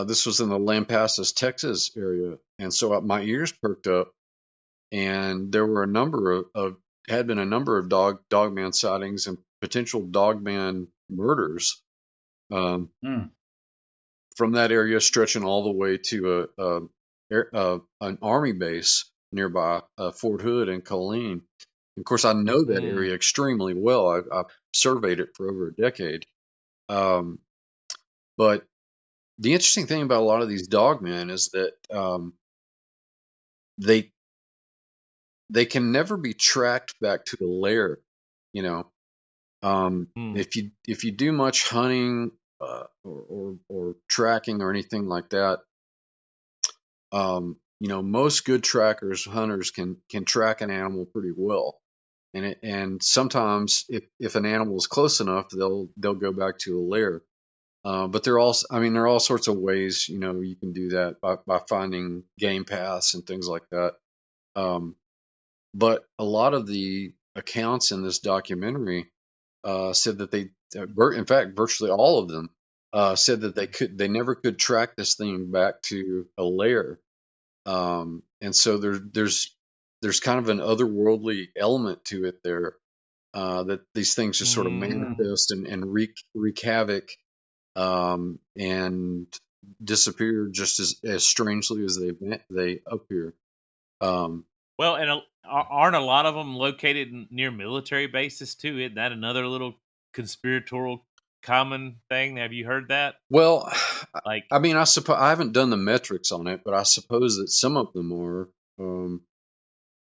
this was in the Lampasas, Texas area, and so my ears perked up, and there were had been a number of dogman sightings and potential dogman murders from that area, stretching all the way to an army base nearby, Fort Hood and Colleen. Of course, I know that area extremely well. I've surveyed it for over a decade. But the interesting thing about a lot of these dogmen is that they can never be tracked back to the lair. You know, if you do much hunting or tracking or anything like that, most good hunters can track an animal pretty well, and sometimes if an animal is close enough, they'll go back to a lair. But there are all sorts of ways you can do that by finding game paths and things like that. But a lot of the accounts in this documentary said that in fact, virtually all of them said that they never could track this thing back to a lair. And so there's kind of an otherworldly element to it there, that these things just sort of manifest and wreak havoc, and disappear just as strangely as they appear. Well, and aren't a lot of them located near military bases too? Isn't that another little conspiratorial common thing? Have you heard that? Well, Like, I suppose I haven't done the metrics on it, but I suppose that some of them are.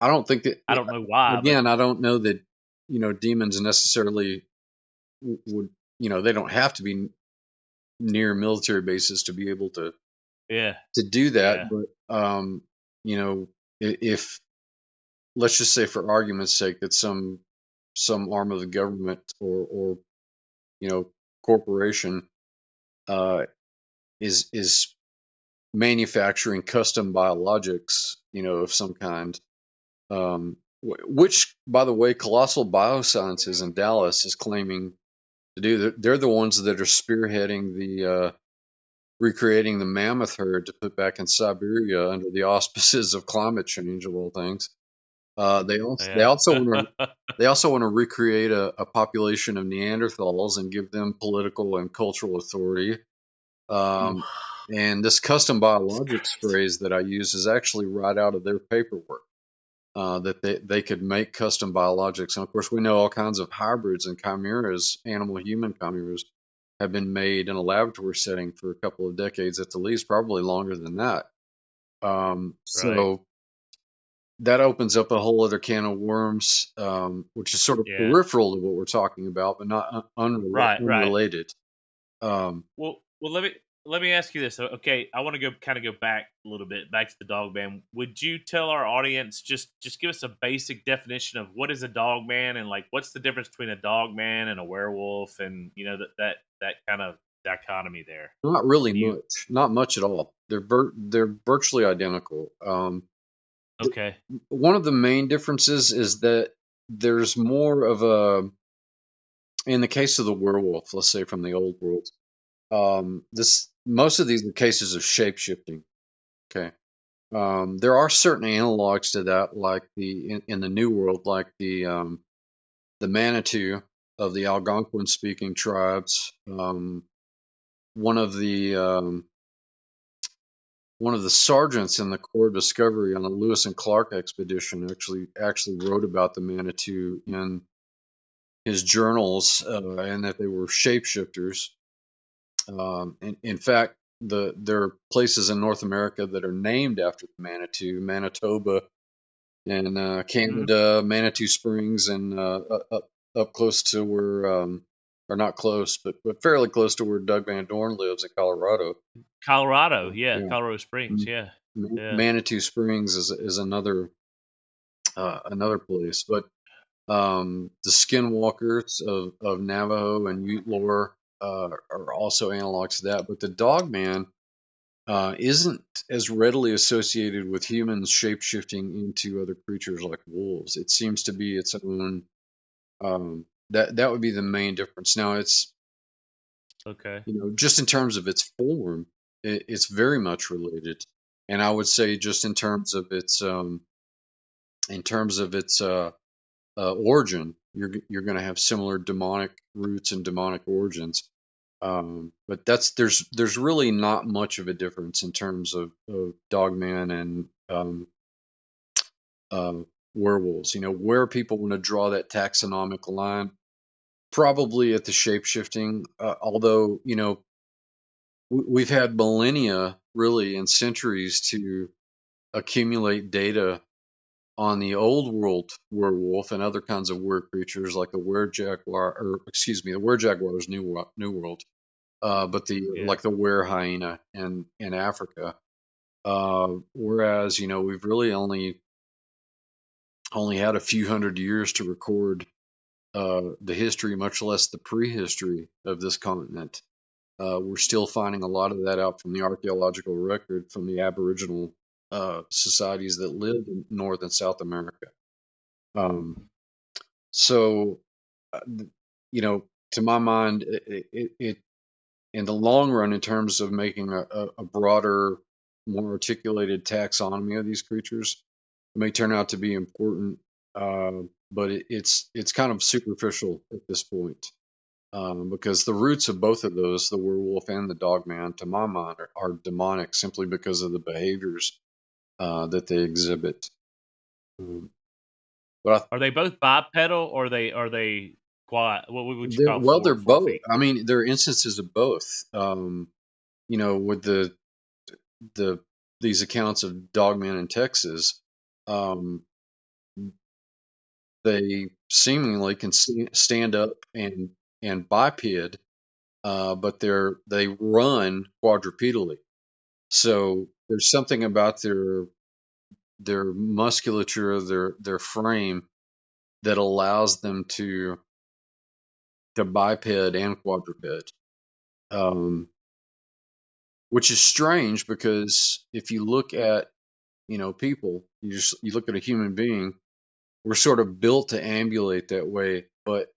I don't think that. I don't know why. Again, I don't know that demons necessarily would. They don't have to be near military bases to be able to do that. Yeah. But if let's just say, for argument's sake, that some arm of the government or corporation is manufacturing custom biologics, of some kind, which, by the way, Colossal Biosciences in Dallas is claiming to do. They're the ones that are spearheading the recreating the mammoth herd to put back in Siberia under the auspices of climate change, of all things. They also want to recreate a population of Neanderthals and give them political and cultural authority. And this custom biologics phrase that I use is actually right out of their paperwork, that they could make custom biologics. And of course, we know all kinds of hybrids and chimeras, animal-human chimeras, have been made in a laboratory setting for a couple of decades at the least, probably longer than that. So that opens up a whole other can of worms, which is sort of peripheral to what we're talking about, but not unrelated. Well, let me ask you this. Okay, I want to go back a little bit, back to the Dogman. Would you tell our audience, just give us a basic definition of what is a Dogman, and like what's the difference between a Dogman and a werewolf, and that kind of dichotomy there? Not really much, not much at all. They're virtually identical. Okay. One of the main differences is that there's more of in the case of the werewolf, let's say from the old world, most of these are cases of shape-shifting. Okay. There are certain analogs to that, like in the New World, like the Manitou of the Algonquin-speaking tribes. One of the sergeants in the Corps of Discovery on the Lewis and Clark expedition actually wrote about the Manitou in his journals, and that they were shapeshifters. In fact, there are places in North America that are named after the Manitou, Manitoba and Canada, Manitou Springs, and up close to where, or not close, but fairly close to where Doug Van Dorn lives in Colorado. Colorado, yeah, Yeah. Colorado Springs, Mhm. yeah. Yeah. Manitou Springs is another place, but the skinwalkers of Navajo and Ute lore are also analogs to that. But the Dogman isn't as readily associated with humans shapeshifting into other creatures like wolves. It seems to be its own. That would be the main difference. Now it's Okay. just in terms of its form, it's very much related, and I would say just in terms of its origin, you're going to have similar demonic roots and demonic origins. But there's really not much of a difference in terms of Dogman and werewolves. Where people want to draw that taxonomic line, probably at the shape shifting. Although we've had millennia, really, and centuries to accumulate data on the old world werewolf and other kinds of were creatures like the were-jaguar, or excuse me, the were-jaguar is New World, but like the were-hyena in Africa. Whereas we've really only had a few hundred years to record the history, much less the prehistory of this continent. We're still finding a lot of that out from the archaeological record from the Aboriginal societies that lived in North and South America. So, to my mind, it in the long run, in terms of making a broader, more articulated taxonomy of these creatures, it may turn out to be important, but it's kind of superficial at this point, because the roots of both of those, the werewolf and the dogman, to my mind, are demonic simply because of the behaviors that they exhibit. But Are they both bipedal, or are they quad? What would you call they're four both. feet? I mean, there are instances of both. With these accounts of Dogman in Texas, um, they seemingly can stand up and biped, but they run quadrupedally. So there's something about their musculature, their frame, that allows them to biped and quadruped, which is strange because if you look at people, you look at a human being, we're sort of built to ambulate that way, but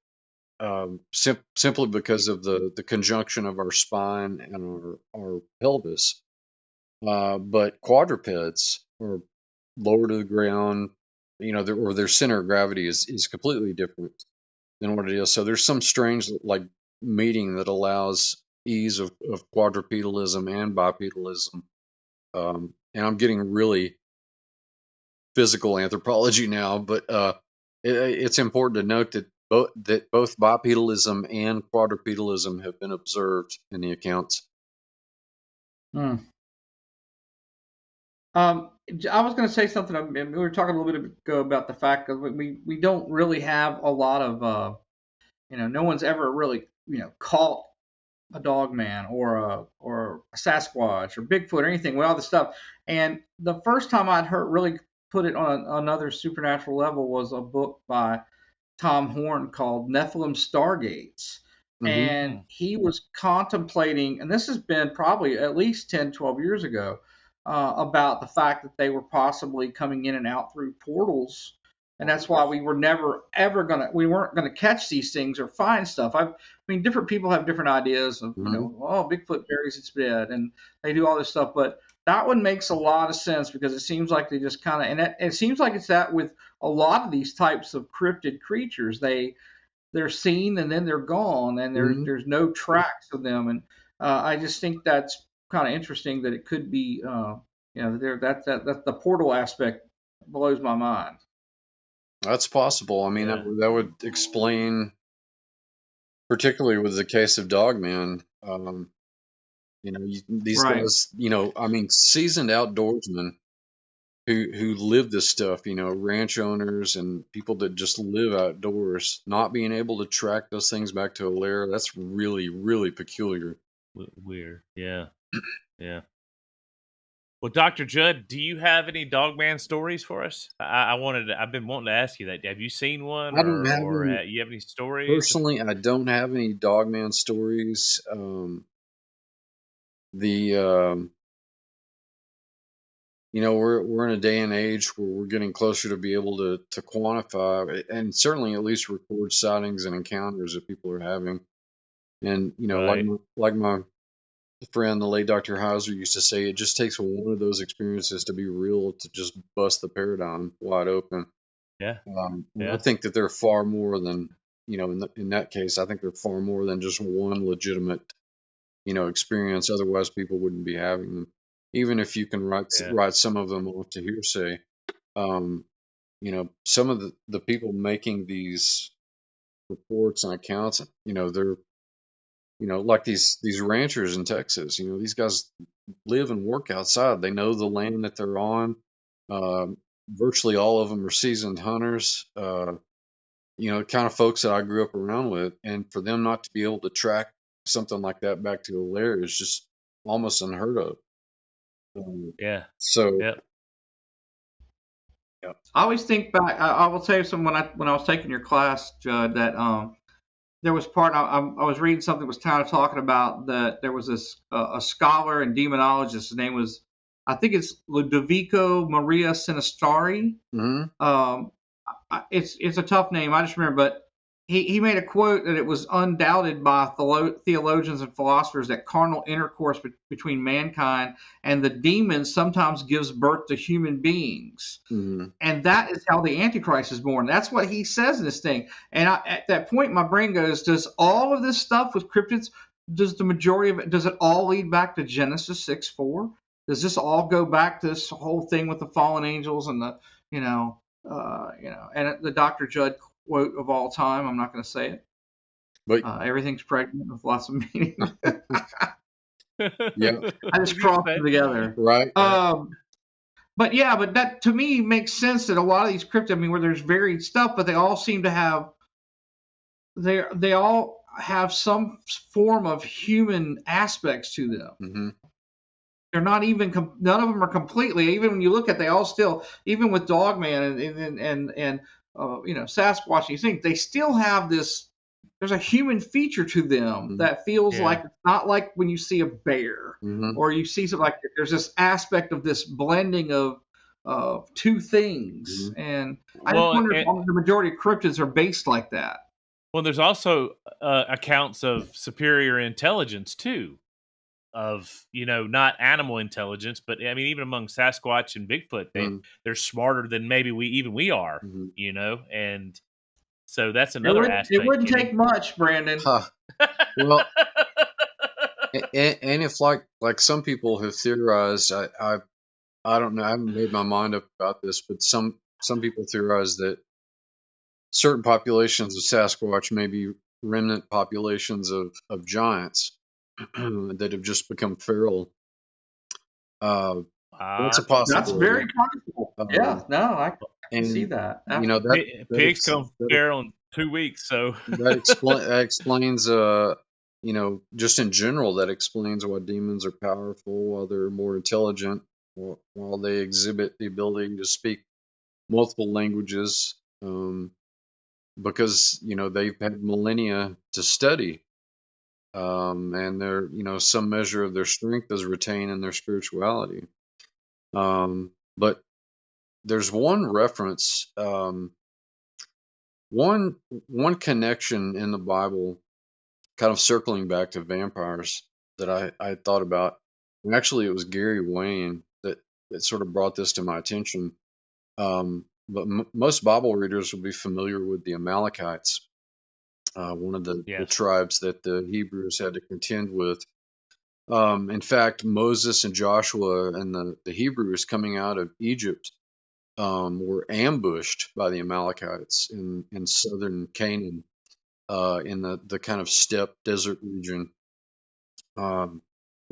simply because of the conjunction of our spine and our pelvis. But quadrupeds are lower to the ground, or their center of gravity is completely different than what it is. So there's some strange like meeting that allows ease of quadrupedalism and bipedalism. And I'm getting really physical anthropology now, but it's important to note that both bipedalism and quadrupedalism have been observed in the accounts. I was going to say something. We were talking a little bit ago about the fact that we don't really have a lot of, no one's ever really, caught a dogman or a Sasquatch or Bigfoot or anything with all this stuff. And the first time I'd heard really put it on another supernatural level was a book by Tom Horn called Nephilim Stargates. And he was contemplating, and this has been probably at least 10, 12 years ago, about the fact that they were possibly coming in and out through portals. And that's why we weren't gonna catch these things or find stuff. I mean, different people have different ideas of, Bigfoot buries its dead, and they do all this stuff. But that one makes a lot of sense because it seems like they just kind of, and it seems like it's that with a lot of these types of cryptid creatures. They're seen and then they're gone, and there's no tracks of them. And I just think that's kind of interesting that it could be, that the portal aspect blows my mind. That's possible. I mean, that would explain, particularly with the case of Dogman, These Right. guys, I mean, seasoned outdoorsmen who live this stuff, ranch owners and people that just live outdoors, not being able to track those things back to a lair, that's really, really peculiar. Weird. Yeah. Yeah. Well, Dr. Judd, do you have any Dogman stories for us? I've been wanting to ask you that. Have you seen one, I don't have or any, you have any stories? personally, I don't have any Dogman stories. We're in a day and age where we're getting closer to be able to quantify and certainly at least record sightings and encounters that people are having. And Right. like my friend, the late Dr. Hauser, used to say, it just takes one of those experiences to be real to just bust the paradigm wide open. Yeah. And Yeah. I think that they're far more than, in that case, I think they're far more than just one legitimate, experience. Otherwise, people wouldn't be having them. Even if you can write some of them off to hearsay, some of the people making these reports and accounts, they're, like these ranchers in Texas, these guys live and work outside. They know the land that they're on. Virtually all of them are seasoned hunters, kind of folks that I grew up around with. And for them not to be able to track something like that back to a lair is just almost unheard of. Yeah. So, Yep. yeah. I always think back. I will tell you something. When I was taking your class, Judd, that there was part. I was reading something that was kind of talking about that there was a scholar and demonologist. His name was, I think it's Ludovico Maria Sinistari. Mm-hmm. It's a tough name. I just remember, but he made a quote that it was undoubted by theologians and philosophers that carnal intercourse between mankind and the demons sometimes gives birth to human beings. Mm-hmm. And that is how the Antichrist is born. That's what he says in this thing. And at that point, my brain goes, does all of this stuff with cryptids, does the majority of it, does it all lead back to Genesis 6:4? Does this all go back to this whole thing with the fallen angels and the, and the Dr. Judd quote of all time? I'm not going to say it. But everything's pregnant with lots of meaning. Yeah. I just crossed them together. Right. But that to me makes sense that a lot of these cryptids, where there's varied stuff, but they all seem to have, they all have some form of human aspects to them. Mm-hmm. They're not even, none of them are completely, even when you look at, they all still, even with Dogman and Sasquatch, you think they still have this, there's a human feature to them that feels like, it's not like when you see a bear or you see something like, there's this aspect of this blending of two things. And I just wonder if the majority of cryptids are based like that. Well, there's also accounts of superior intelligence too, of not animal intelligence, but even among Sasquatch and Bigfoot, they're smarter than maybe we are, and so that's another aspect. It wouldn't take much, Brandon. Well, and if like some people have theorized, I don't know, I haven't made my mind up about this, but some people theorize that certain populations of Sasquatch may be remnant populations of giants that have just become feral. That's a possibility. That's very possible. I can see that. Pigs come feral in 2 weeks, so that explains. Just in general, that explains why demons are powerful, while they're more intelligent, while they exhibit the ability to speak multiple languages, because they've had millennia to study. And they're, some measure of their strength is retained in their spirituality. But there's one reference, one connection in the Bible, kind of circling back to vampires, that I thought about. And actually, it was Gary Wayne that sort of brought this to my attention. But most Bible readers will be familiar with the Amalekites, one of the tribes that the Hebrews had to contend with. In fact, Moses and Joshua and the Hebrews coming out of Egypt were ambushed by the Amalekites in southern Canaan, in the kind of steppe desert region.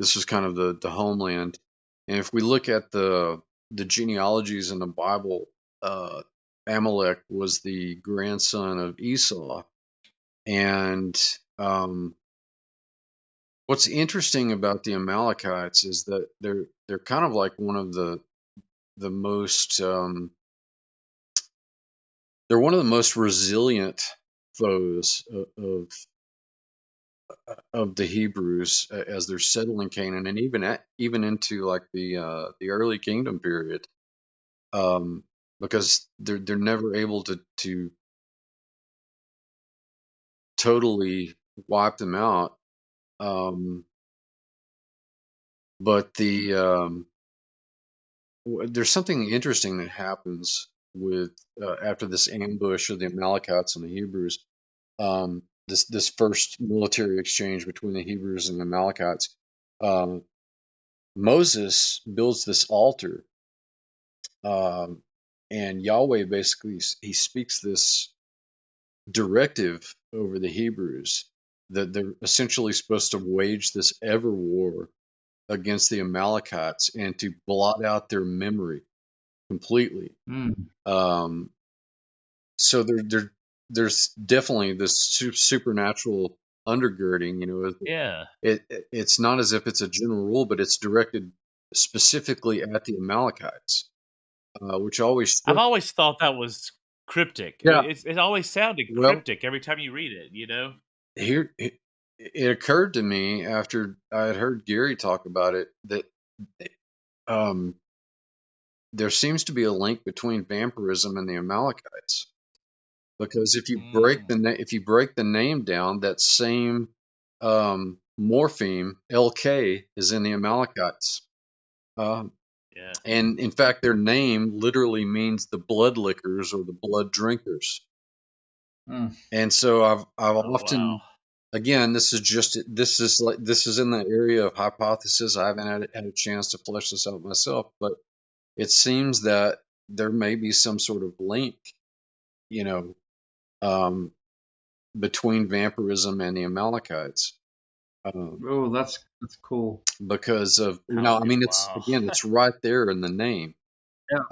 This was kind of the homeland. And if we look at the genealogies in the Bible, Amalek was the grandson of Esau. And what's interesting about the Amalekites is that they're kind of like one of the most they're one of the most resilient foes of the Hebrews as they're settling Canaan, and even into like the early kingdom period, because they're never able to totally wipe them out. But there's something interesting that happens with after this ambush of the Amalekites and the Hebrews. This first military exchange between the Hebrews and the Amalekites, Moses builds this altar, and Yahweh basically he speaks this directive over the Hebrews that they're essentially supposed to wage this ever war against the Amalekites and to blot out their memory completely. So there's definitely this supernatural undergirding, it's not as if it's a general rule, but it's directed specifically at the Amalekites, which always I've always thought that was cryptic. Yeah. It always sounded cryptic every time you read it, Here, it occurred to me after I had heard Gary talk about it that there seems to be a link between vampirism and the Amalekites, because if you break the name down, that same morpheme LK is in the Amalekites. And in fact, their name literally means the blood lickers or the blood drinkers. And so I've often, again, this is in the area of hypothesis. I haven't had a chance to flesh this out myself, but it seems that there may be some sort of link, between vampirism and the Amalekites. That's cool. Because of it's right there in the name.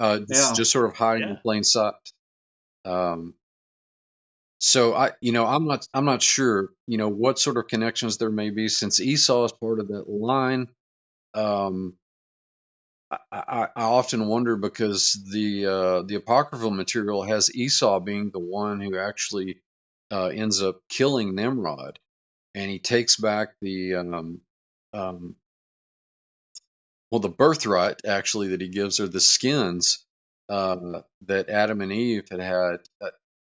It's just sort of hiding in plain sight. So I'm not sure what sort of connections there may be, since Esau is part of that line. I often wonder, because the apocryphal material has Esau being the one who actually ends up killing Nimrod, and he takes back the birthright actually that he gives are the skins that Adam and Eve had.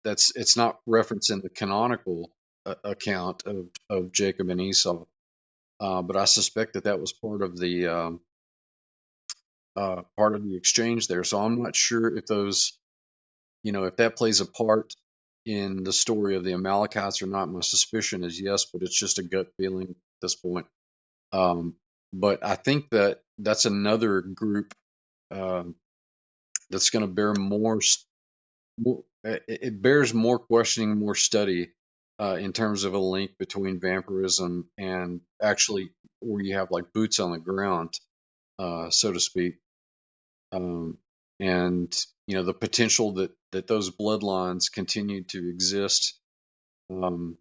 It's not referenced in the canonical account of Jacob and Esau, but I suspect that was part of the exchange there. So I'm not sure if those, if that plays a part in the story of the Amalekites or not. My suspicion is yes, but it's just a gut feeling at this point. But I think that's another group that's going to bear more. It bears more questioning, more study in terms of a link between vampirism and actually where you have like boots on the ground, so to speak, and the potential that those bloodlines continue to exist in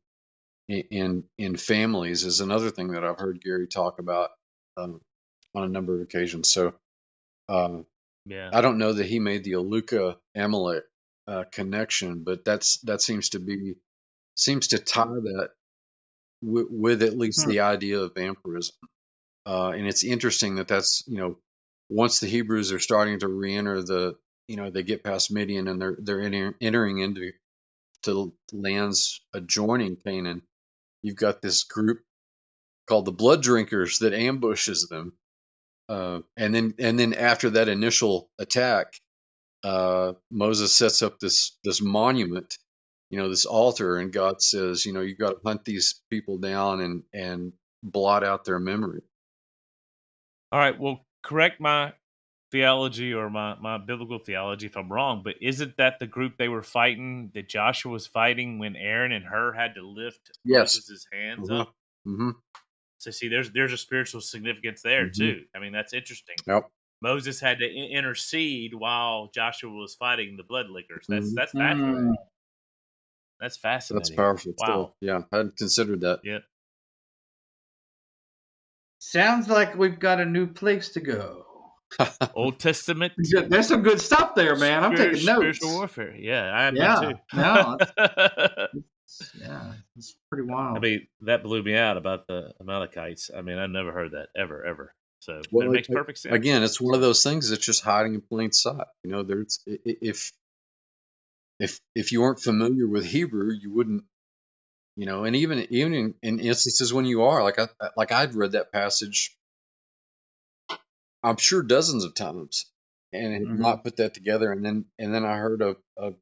families is another thing that I've heard Gary talk about on a number of occasions. So I don't know that he made the Alukah Amalek connection, but that seems to tie that with at least the idea of vampirism. And it's interesting that's once the Hebrews are starting to re-enter they get past Midian and they're entering into lands adjoining Canaan. You've got this group called the blood drinkers that ambushes them, and then after that initial attack, Moses sets up this monument, this altar, and God says, you've got to hunt these people down and blot out their memory. All right, well, correct my theology or my biblical theology if I'm wrong, but isn't that the group they were fighting, that Joshua was fighting when Aaron and Hur had to lift Moses' hands up? Mm-hmm. So see, there's a spiritual significance there Mhm. too. I mean, that's interesting. Yep. Moses had to intercede while Joshua was fighting the blood lickers. Mhm. That's fascinating. That's That's fascinating. powerful stuff. Wow. Yeah, I hadn't considered that. Yeah. Sounds like we've got a new place to go. Old Testament. There's some good stuff there, man. I'm taking notes. Spiritual warfare. Yeah, I have Yeah, too. no, yeah, it's pretty wild. I mean, that blew me out about the Amalekites. I mean, I've never heard that ever. So Well, it makes perfect sense. Again, it's one of those things that's just hiding in plain sight. You know, there's if you weren't familiar with Hebrew, you wouldn't. You know, and even in instances when you are, like I'd read that passage, I'm sure dozens of times, and had not put that together. And then I heard a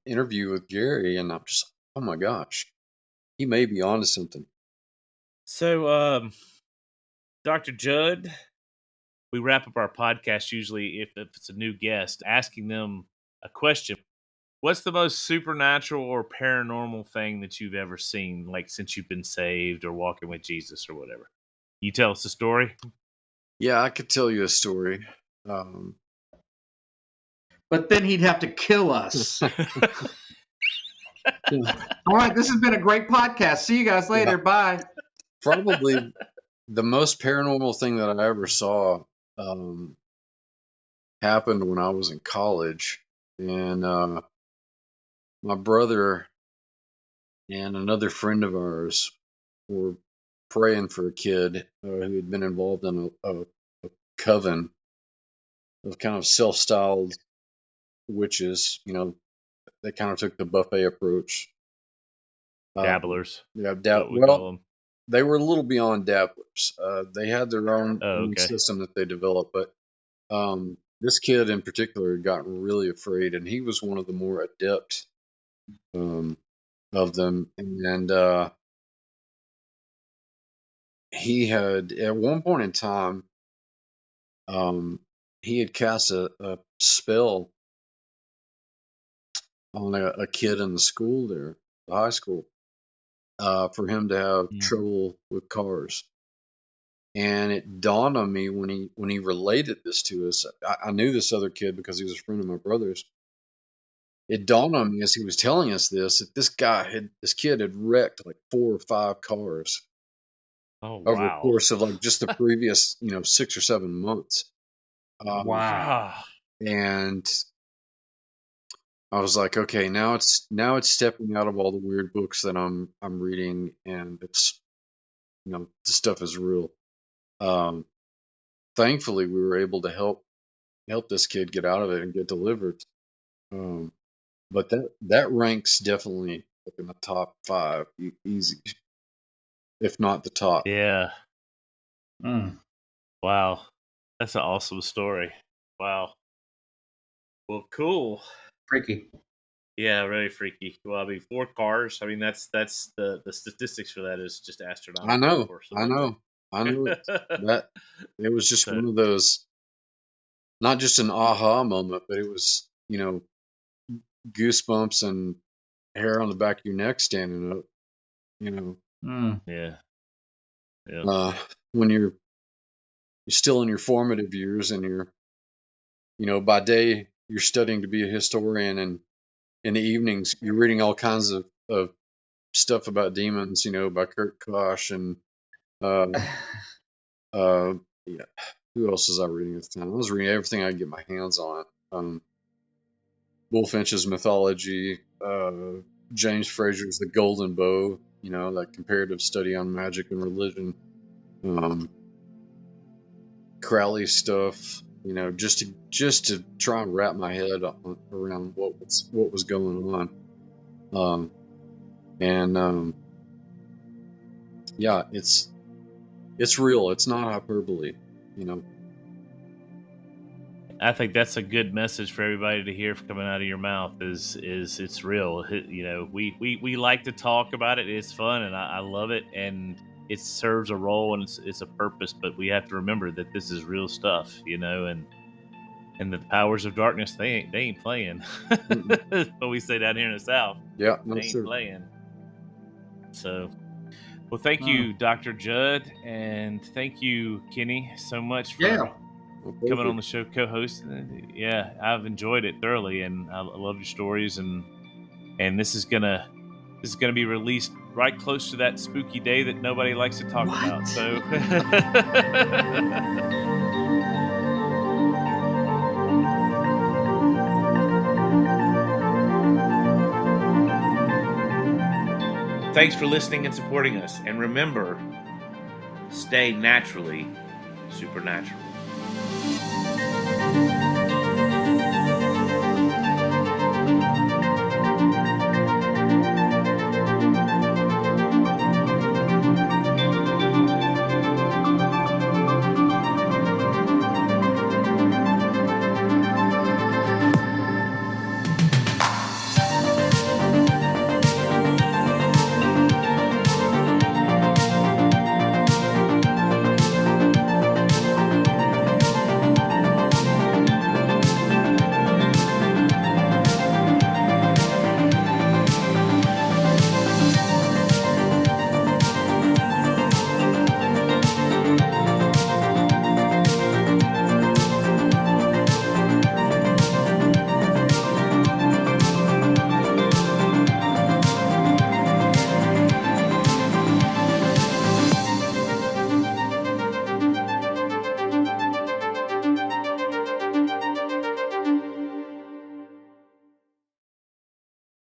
interview with Gary, and I'm just, oh my gosh, he may be onto something. So, Dr. Judd, we wrap up our podcast usually if it's a new guest, asking them a question. What's the most supernatural or paranormal thing that you've ever seen, like since you've been saved or walking with Jesus or whatever? You tell us a story. Yeah, I could tell you a story. But then he'd have to kill us. All right, this has been a great podcast. See you guys later. Yeah. Bye. Probably the most paranormal thing that I ever saw happened when I was in college, and my brother and another friend of ours were praying for a kid who had been involved in a coven of kind of self-styled witches. You know, they kind of took the buffet approach. Dabblers. Yeah, well, they were a little beyond dabblers. They had their own okay. system that they developed, but this kid in particular had gotten really afraid, and he was one of the more adept of them. And he had, at one point in time, he had cast a spell on a kid in the school there, the high school, for him to have trouble with cars. And it dawned on me when he related this to us. I knew this other kid because he was a friend of my brother's. It dawned on me as he was telling us this that this kid had wrecked like 4 or 5 cars over the course of like just the previous 6 or 7 months. Wow. And I was like, okay, now it's stepping out of all the weird books that I'm reading, and it's the stuff is real. Thankfully, we were able to help this kid get out of it and get delivered. But that ranks definitely up in the top 5, easy, if not the top. Yeah. Wow, that's an awesome story. Wow. Well, cool. Freaky. Yeah, really freaky. Well, I mean, 4 cars. I mean, that's the statistics for that is just astronomical. I know. That it was just one of those, not just an aha moment, but it was goosebumps and hair on the back of your neck standing up. Yeah. When you're still in your formative years, and you're by day you're studying to be a historian, and in the evenings you're reading all kinds of stuff about demons, by Kurt Koch and yeah. Who else was I reading at the time? I was reading everything I could get my hands on. Bullfinch's mythology, James Frazier's The Golden Bow, that comparative study on magic and religion, Crowley's stuff, just to try and wrap my head around what was going on. Yeah, it's real. It's not hyperbole, I think that's a good message for everybody to hear coming out of your mouth. Is it's real? We like to talk about it. It's fun, and I love it, and it serves a role and it's a purpose. But we have to remember that this is real stuff, and the powers of darkness they ain't playing. What we say down here in the South. Yeah, they ain't playing. So, Well, thank you, Dr. Judd, and thank you, Kenny, so much for coming on the show, co-hosting. Yeah, I've enjoyed it thoroughly, and I love your stories, and this is gonna be released right close to that spooky day that nobody likes to talk about. So. Thanks for listening and supporting us. And remember, stay naturally supernatural.